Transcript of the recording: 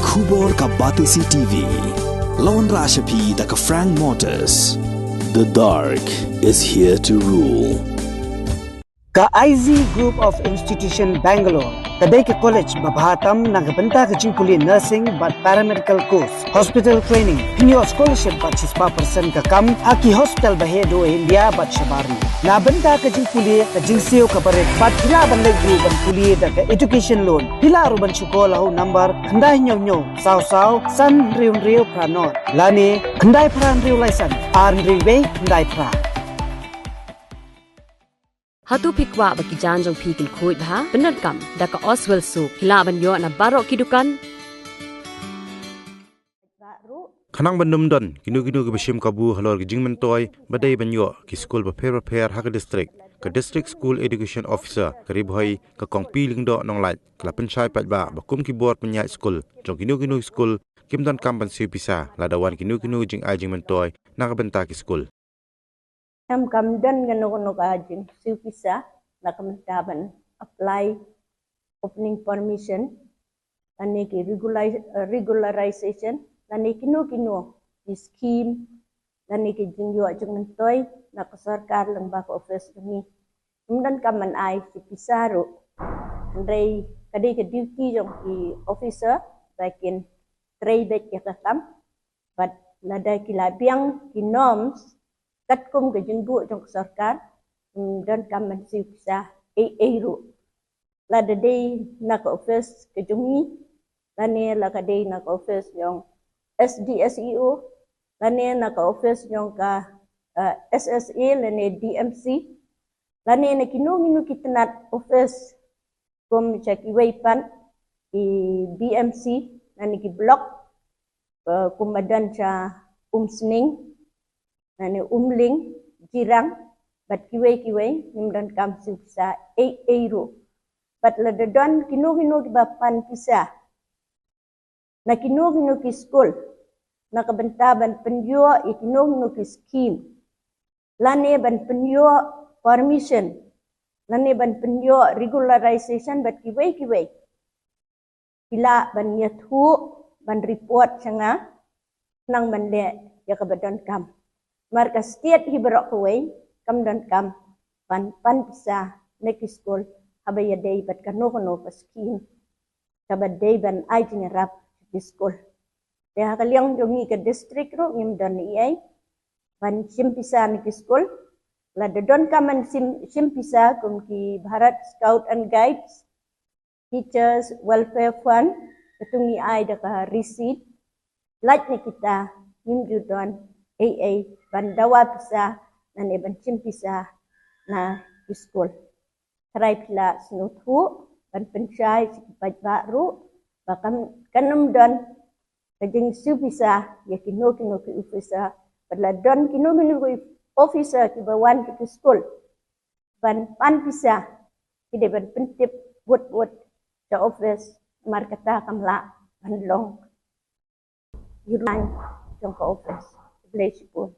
Kubor ka Batisi TV. Lawan Rashapi da ka Frank Motors. The dark is here to rule. Ka IZ Group of Institution Bangalore. Kadai ke college babhatam nagabanta ke jingkuli nursing but paramedical course, hospital training, Pynroi scholarship but 6% ka kam, aki hospital bahedo India but shabarni. Na banta ke jingkuli ke jingseo ka bare but pila ban legu ban kuli da ke education loan. Pila ruban chukola ho number khandai nyo saw san riu pranot. Lani khandai pran riu license ar riwe khandai pra. Hatu pikwa bagi janjong pikil kuit ha Donkam daka Oswell su hilaban yo na barok kidukan Kanang bandum don kinu ke bishim kabu halor jingmen toy badai banyo ki school ba prepare ha ka district school education officer karib hoi ka kong piling do nong lait kla penchai pat ba kum ki board penya school jong kinu school kim Donkam ban Siew Pisa ladawan kinu jing jingmen toy na ka benta ki school Kam dan ngano ajing Siew Pisa na kamentaban apply opening permission ani ki regularization ani kinu di scheme ani ki jingyo ajing toy na ka sarkar lang ba ko office ni kemudian kaman ai Siew Pisa ro andai kadi ke duty jong ki officer bakin trade ya kam but lada ki labiang ki norms kat kum ke jengbu jong sarkar Donkam man Siew Pisa ru la de day nak office ke jungi lane la ka day nak office yong SDSEO lane nak office yong ka SSA lane DMC lane ne kinu kitnat office kum chaki waipan i BMC lane ki block kumadan cha umsning nani umling jirang bat kiwei nim Donkam Siew Pisa ru bat la de don kinu ki bapan Pisa na kinu ki school na kabenta ban penyo kinu ki scheme lane ban penyo permission lane ban penyo regularization bat kiwei pila ban yathu ban report changa nang ban le ya ka Donkam marka state hibarok kuway kam Donkam pan Pisa neki school habaya day bat kano pa scheme kabad day ban ay jinarap di school kaya kalyang jongi ka district ro ngim don iay pan Siew Pisa neki school la de Donkam man Siew Pisa kum ki Bharat Scout and Guides Teachers Welfare Fund katungi ay da ka receipt like ni kita ngim judon bandawa Pisa na ban Siew Pisa na school. Try pila sinuthu ban penchai sikipat baru bakam kanum don kajing Siew Pisa ya kinu ki officer padla don kinu ki officer ki bawan ki school ban pan Pisa ki de ban pentip buat sa office markata kamla ban long yuran jong ka office. Bless you.